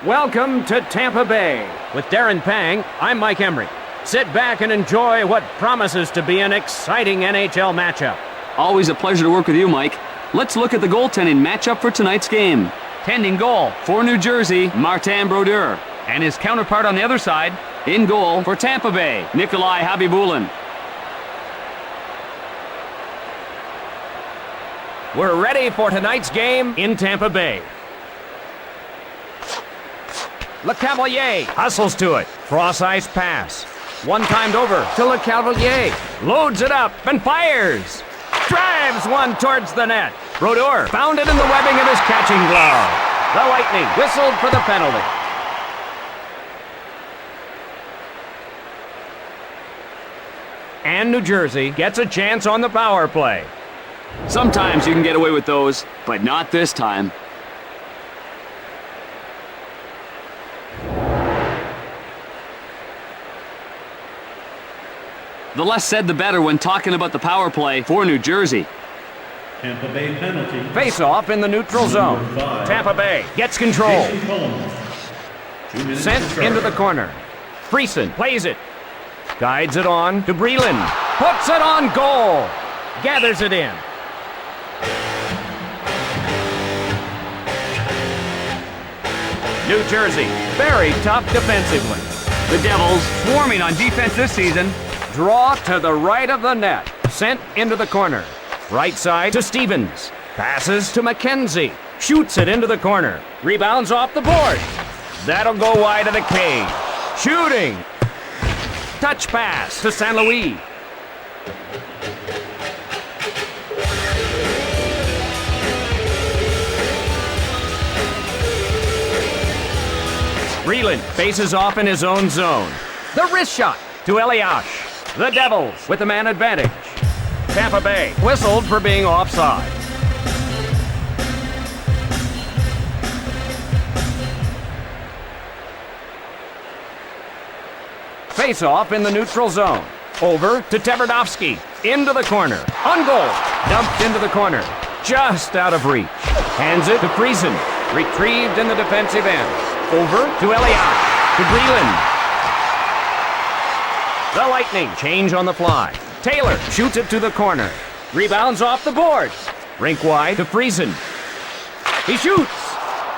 Welcome to Tampa Bay. With Darren Pang, I'm Mike Emery. Sit back and enjoy what promises to be an exciting NHL matchup. Always a pleasure to work with you, Mike. Let's look at the goaltending matchup for tonight's game. Tending goal For New Jersey, Martin Brodeur. and his counterpart on the other side. In goal for Tampa Bay, Nikolai Habibulin. We're ready for tonight's game in Tampa Bay. LeCavalier hustles to it. Cross-ice pass. One timed over to LeCavalier. Loads it up and fires. Drives one towards the net. Brodeur found it in the webbing of his catching glove. The Lightning whistled for the penalty. And New Jersey gets a chance on the power play. Sometimes you can get away with those, but not this time. The less said, the better when talking about the power play for New Jersey. Tampa Bay penalty. Face-off in the neutral zone. Tampa Bay gets control. Sent into the corner. Friesen plays it. Guides it on to Breland. Puts it on goal. Gathers it in. New Jersey, very tough defensively. The Devils, swarming on defense this season. Draw to the right of the net. Sent into the corner. Right side to Stevens. Passes to McKenzie. Shoots it into the corner. Rebounds off the board. That'll go wide of the cage. Shooting. Touch pass to St. Louis. Breland faces off in his own zone. The wrist shot to Eliash. The Devils with the man advantage. Tampa Bay whistled for being offside. Face-off in the neutral zone. Over to Tverdovsky. Into the corner. On goal. Dumped into the corner. Just out of reach. Hands it to Friesen. Retrieved in the defensive end. Over to Eliash. To Breland. The Lightning change on the fly. Taylor shoots it to the corner. Rebounds off the boards. Rink wide to Friesen. He shoots.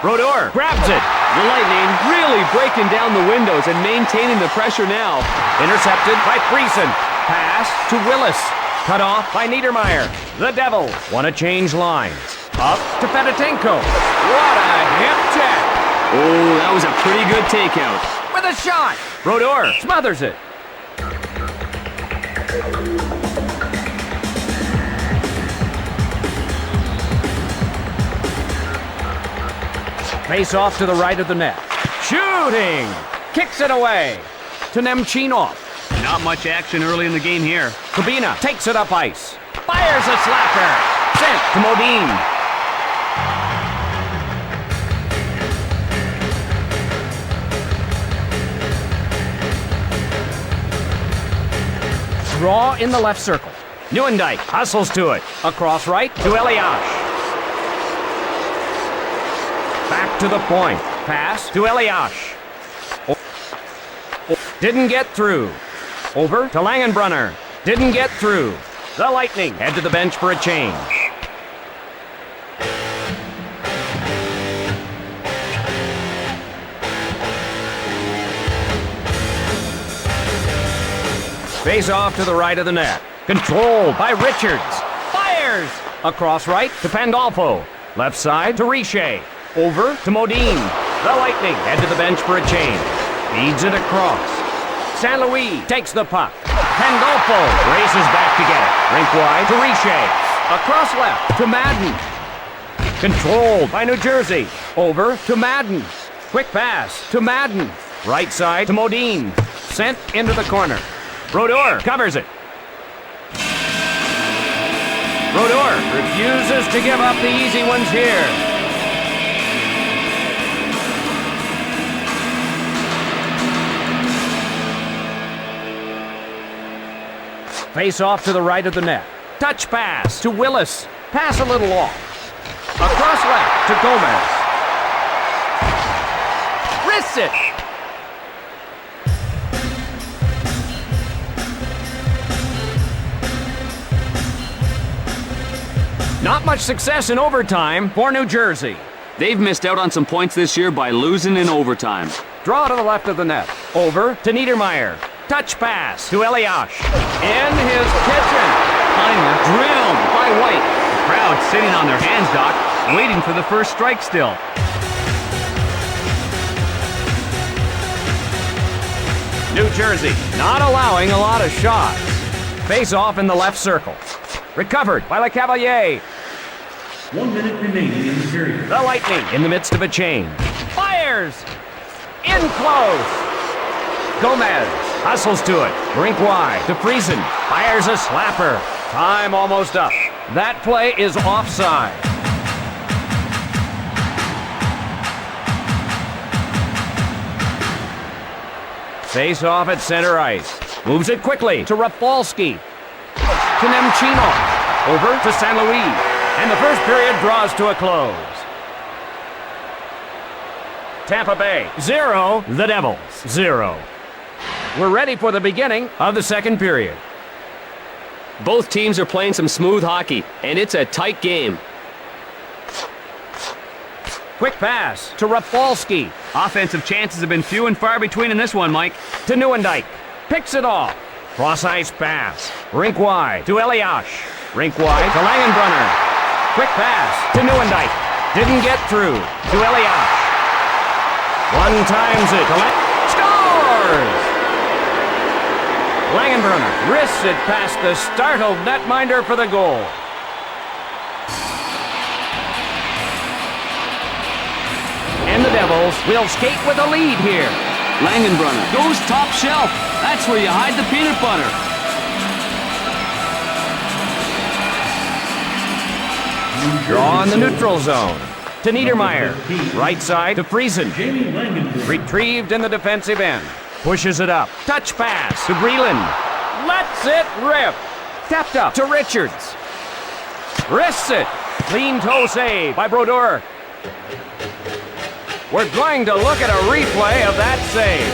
Brodeur grabs it. The Lightning really breaking down the windows and maintaining the pressure now. Intercepted by Friesen. Pass to Willis. Cut off by Niedermeyer. The Devils want to change lines. Up to Fedotenko. What a hip check. Oh, that was a pretty good takeout. With a shot. Brodeur smothers it. Face off to the right of the net. Shooting! Kicks it away to Nemchinov. Not much action early in the game here. Kubina takes it up ice. Fires a slapper. Sent to Modine. Draw in the left circle. Neuendijk hustles to it. Across right to Eliash. Back to the point. Pass to Eliash. Didn't get through. Over to Langenbrunner. Didn't get through. The Lightning head to the bench for a change. Face off to the right of the net. Controlled by Richards. Fires! Across right to Pandolfo. Left side to Richer. Over to Modine. The Lightning head to the bench for a change. Feeds it across. St. Louis takes the puck. Pandolfo races back to get it. Rink wide to Richer. Across left to Madden. Controlled by New Jersey. Over to Madden. Quick pass to Madden. Right side to Modine. Sent into the corner. Brodeur covers it. Brodeur refuses to give up the easy ones here. Face off to the right of the net. Touch pass to Willis. Pass a little off. Across left to Gomez. Wrists it. Not much success in overtime for New Jersey. They've missed out on some points this year by losing in overtime. Draw to the left of the net. Over to Niedermeyer. Touch pass to Eliash. In his kitchen. Timer Drilled by White. The crowd sitting on their hands, Doc, waiting for the first strike still. New Jersey not allowing a lot of shots. Face off in the left circle. Recovered by LeCavalier. 1 minute remaining in the period. The Lightning in the midst of a change. Fires! In close! Gomez hustles to it. Rink wide to Friesen. Fires a slapper. Time almost up. That play is offside. Face off at center ice. Moves it quickly to Rafalski. To Nemchinov. Over to San Luis. And the first period draws to a close. Tampa Bay 0, the Devils 0. We're ready for the beginning of the second period. Both teams are playing some smooth hockey, and it's a tight game. Quick pass to Rafalski. Offensive chances have been few and far between in this one, Mike. To Nieuwendyk. Picks it off. Cross-ice pass. Rink wide to Eliash. Rink wide to Langenbrunner. Quick pass to Nieuwendyk. Didn't get through to Eliash. One times it. Scores! Langenbrunner wrists it past the startled netminder for the goal. And the Devils will skate with a lead here. Langenbrunner goes top shelf. That's where you hide the peanut butter. Draw in the neutral zone. To Niedermeyer. Right side to Friesen. Jamie Langenbrunner. Retrieved in the defensive end. Pushes it up. Touch pass to Breland. Lets it rip. Tapped up to Richards. Wrists it. Clean toe save by Brodeur. We're going to look at a replay of that save.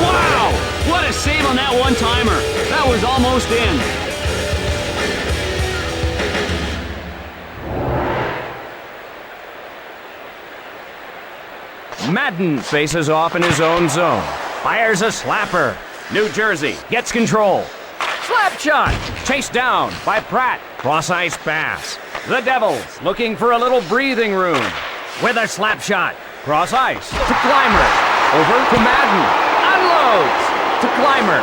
Wow! What a save on that one-timer. That was almost in. Madden faces off in his own zone. Fires a slapper. New Jersey gets control. Slap shot. Chased down by Pratt. Cross-ice pass. The Devils looking for a little breathing room. With a slap shot. Cross-ice to Clymer. Over to Madden. Unloads. To Clymer.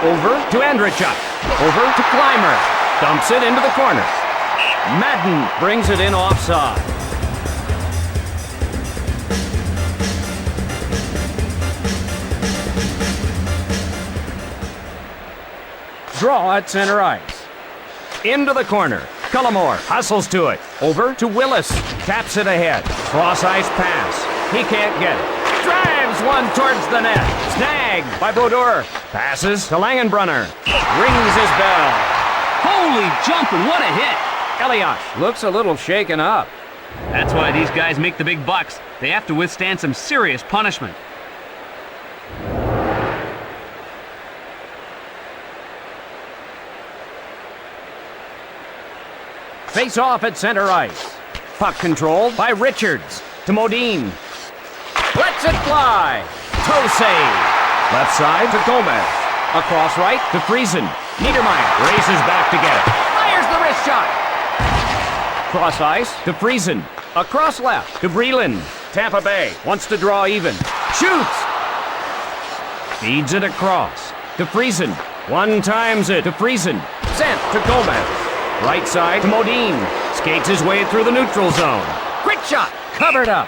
Over to Andrichuk. Over to Clymer. Dumps it into the corner. Madden brings it in offside. Draw at center ice. Into the corner. Cullimore hustles to it. Over to Willis. Taps it ahead. Cross-ice pass. He can't get it. Drives one towards the net. Snagged by Brodeur. Passes to Langenbrunner. Rings his bell. Holy jumping, what a hit! Eliash looks a little shaken up. That's why these guys make the big bucks. They have to withstand some serious punishment. Face off at center ice. Puck controlled by Richards. To Modine. Lets it fly. Toe save. Left side to Gomez. Across right to Friesen. Niedermeyer races back to get it. Fires the wrist shot. Cross ice to Friesen. Across left to Breland. Tampa Bay wants to draw even. Shoots. Feeds it across to Friesen. One times it to Friesen. Sent to Gomez. Right side to Modine. Skates his way through the neutral zone. Quick shot. Covered up.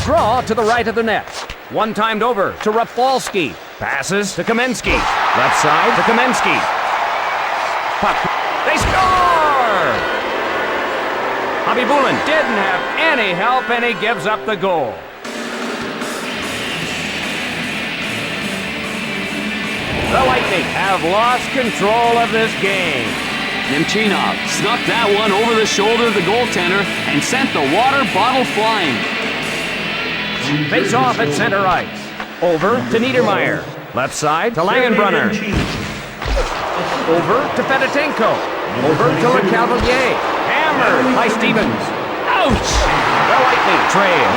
Draw to the right of the net. One timed over to Rafalski. Passes to Kamensky. Left side to Kamensky. Puck. They score! Habibulin didn't have any help, and he gives up the goal. The Lightning have lost control of this game. Nemchinov snuck that one over the shoulder of the goaltender and sent the water bottle flying. Face off at center ice. Over to Niedermeyer. Left side to Langenbrunner. Over to Fedotenko. Over to LeCavalier. Hammered by Stevens. Ouch! The Lightning trail.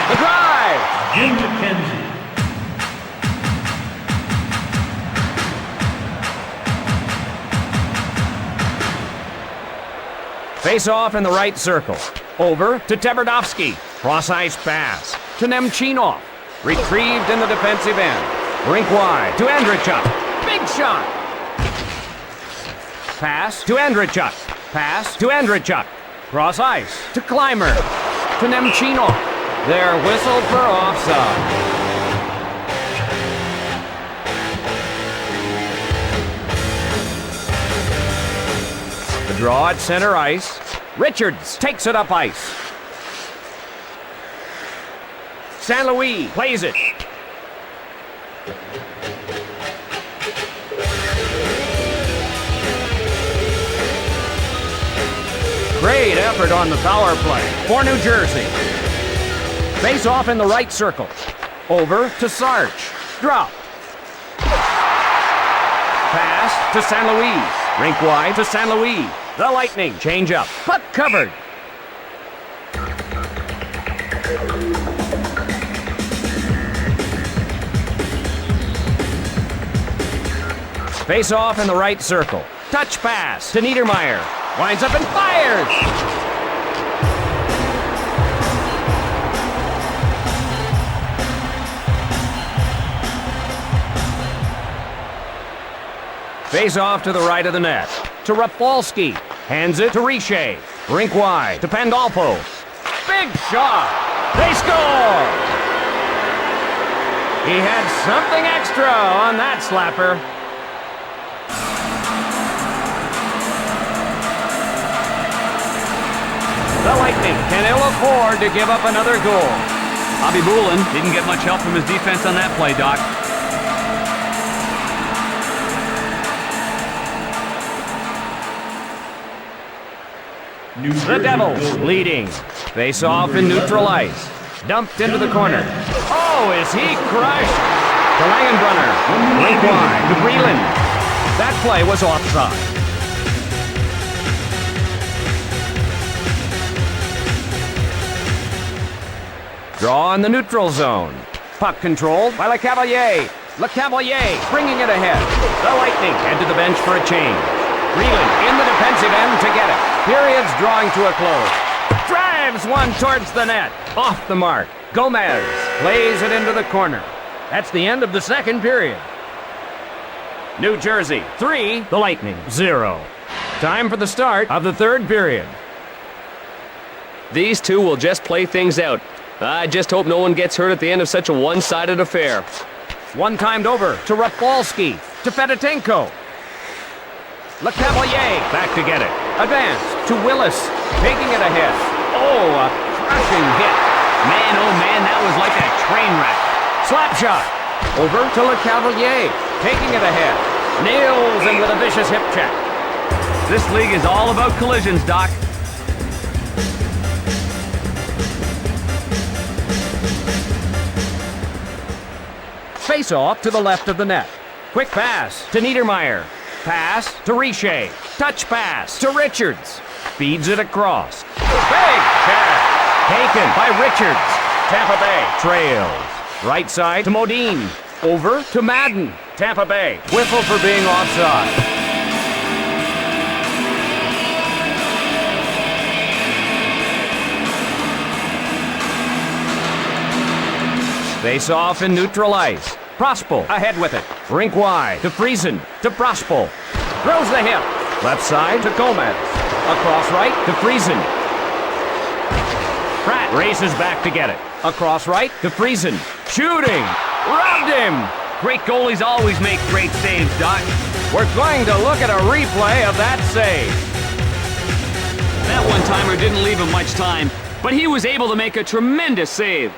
The drive. Jim McKenzie. Face off in the right circle. Over to Tverdovsky. Cross ice pass to Nemchinov. Retrieved in the defensive end. Rink wide to Andrichuk. Big shot. Pass to Andrichuk. Pass to Andrichuk. Cross ice to Clymer. To Nemchinov. They're whistled for offside. The draw at center ice. Richards takes it up ice. St. Louis plays it. Great effort on the power play for New Jersey. Face off in the right circle. Over to Sarch. Drop. Pass to St. Louis. Rink wide to St. Louis. The Lightning change up. Puck covered. Face off in the right circle. Touch pass to Niedermeyer. Winds up and fires. Face off to the right of the net. To Rafalski. Hands it to Richer. Rink wide to Pandolfo. Big shot. They score. He had something extra on that slapper. The Lightning can ill afford to give up another goal. Bobby Boulin didn't get much help from his defense on that play, Doc. The Devils leading. Face off in neutral ice. Dumped into the corner. Oh, is he crushed? To Langenbrunner. Rink wide to Breland. That play was offside. Draw in the neutral zone. Puck controlled by LeCavalier. LeCavalier bringing it ahead. The Lightning head to the bench for a change. Breland in the defensive end to get it. Period's drawing to a close. Drives one towards the net. Off the mark. Gomez plays it into the corner. That's the end of the second period. New Jersey 3, the Lightning 0. Time for the start of the third period. These two will just play things out. I just hope no one gets hurt at the end of such a one-sided affair. One timed over to Rafalski, to Fedotenko. LeCavalier back to get it. Advance to Willis, taking it ahead. Oh, a crushing hit. Man, oh man, that was like a train wreck. Slap shot. Over to LeCavalier, taking it ahead. Nails him with a vicious hip check. This league is all about collisions, Doc. Face off to the left of the net. Quick pass to Niedermeyer. Pass to Richer. Touch pass to Richards. Feeds it across. Big check. Taken by Richards. Tampa Bay trails. Right side to Modine. Over to Madden. Tampa Bay. Whistle for being offside. Face off in neutral ice. Prospel ahead with it. Rink wide to Friesen to Prospel. Throws the hip. Left side to Gomez. Across right to Friesen. Pratt races back to get it. Across right to Friesen. Shooting. Robbed him. Great goalies always make great saves, Doc. We're going to look at a replay of that save. That one-timer didn't leave him much time, but he was able to make a tremendous save.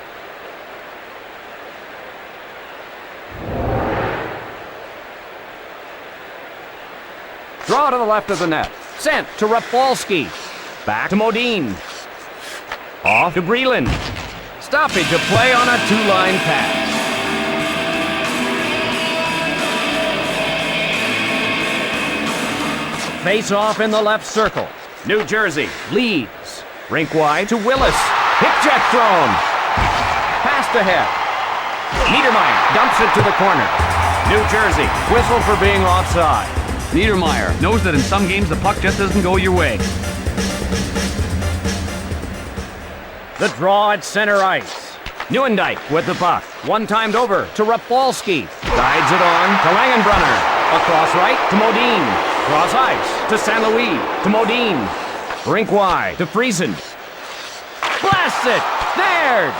Draw to the left of the net. Sent to Rafalski. Back to Modine. Off to Breland. Stoppage of play on a two-line pass. Face off in the left circle. New Jersey leads. Rink wide to Willis. Hip check thrown. Passed ahead. Niedermeyer dumps it to the corner. New Jersey whistle for being offside. Niedermeyer knows that in some games the puck just doesn't go your way. The draw at center ice. Neuendijk with the puck. One timed over to Rafalski. Guides it on to Langenbrunner. Across right to Modine. Cross ice to St. Louis to Modine. Rink wide to Friesen. Blasts it! There!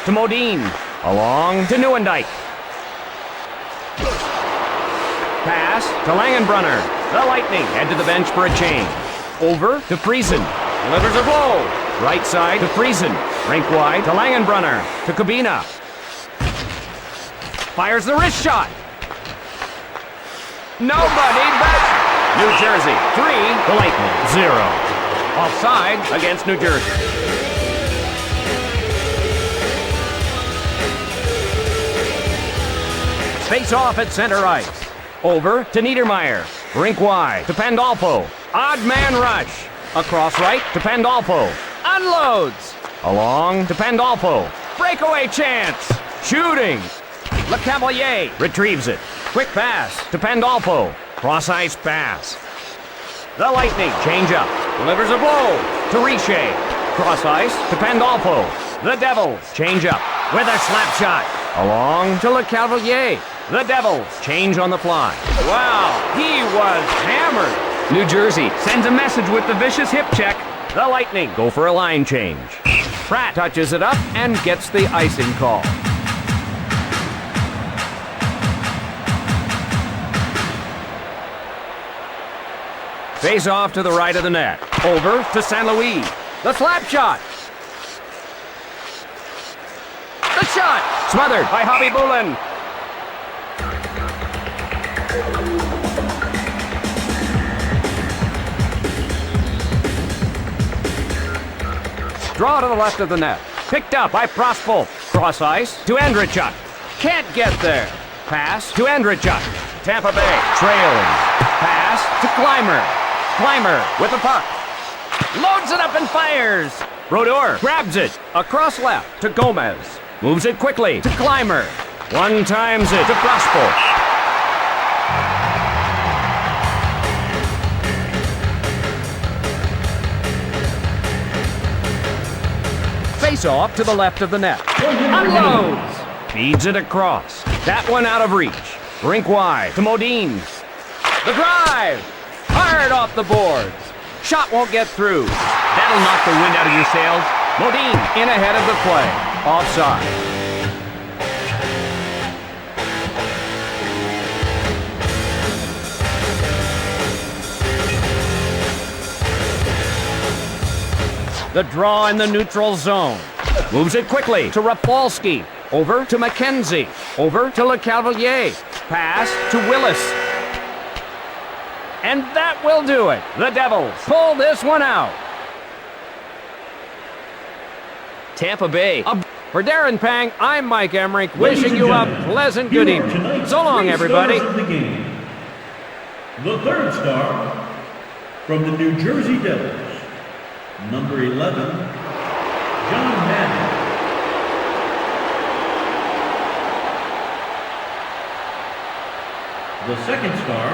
To Modine. Along to Neuendijk. Pass to Langenbrunner. The Lightning head to the bench for a change. Over to Friesen. Delivers a blow. Right side to Friesen. Rink wide to Langenbrunner. To Kabina. Fires the wrist shot. Nobody back. New Jersey 3, the Lightning 0. Offside against New Jersey. Face off at center ice. Over to Niedermeyer. Rink wide to Pandolfo. Odd man rush. Across right to Pandolfo. Unloads. Along to Pandolfo. Breakaway chance. Shooting. LeCavalier retrieves it. Quick pass to Pandolfo. Cross ice pass. The Lightning change up. Delivers a blow to Richer. Cross ice to Pandolfo. The Devils change up with a slap shot. Along to LeCavalier. The Devils change on the fly. Wow, he was hammered. New Jersey sends a message with the vicious hip check. The Lightning go for a line change. Pratt touches it up and gets the icing call. Face off to the right of the net. Over to St. Louis. The slap shot. The shot. Smothered by Hobby Bullen. Draw to the left of the net. Picked up by Prospol. Cross ice to Andrichuk. Can't get there. Pass to Andrichuk. Tampa Bay trailing. Pass to Clymer. Clymer with the puck. Loads it up and fires. Brodeur grabs it. Across left to Gomez. Moves it quickly to Clymer. One times it to Prospol. Face off to the left of the net. Unloads. Feeds it across. That one out of reach. Rink wide to Modine. The drive. Hard off the boards. Shot won't get through. That'll knock the wind out of your sails. Modine in ahead of the play. Offside. The draw in the neutral zone. Moves it quickly to Rafalski. Over to McKenzie. Over to LeCavalier. Pass to Willis. And that will do it. The Devils pull this one out. Tampa Bay. For Darren Pang, I'm Mike Emmerich, wishing you a pleasant good evening. So long, everybody. The third star from the New Jersey Devils, number 11, John Madden. The second star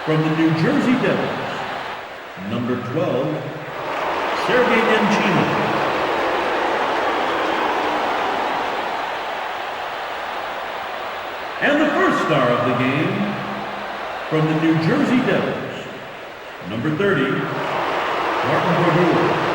from the New Jersey Devils, number 12, Sergei Nemchina. And the first star of the game from the New Jersey Devils, number 30, Martin Brodeur.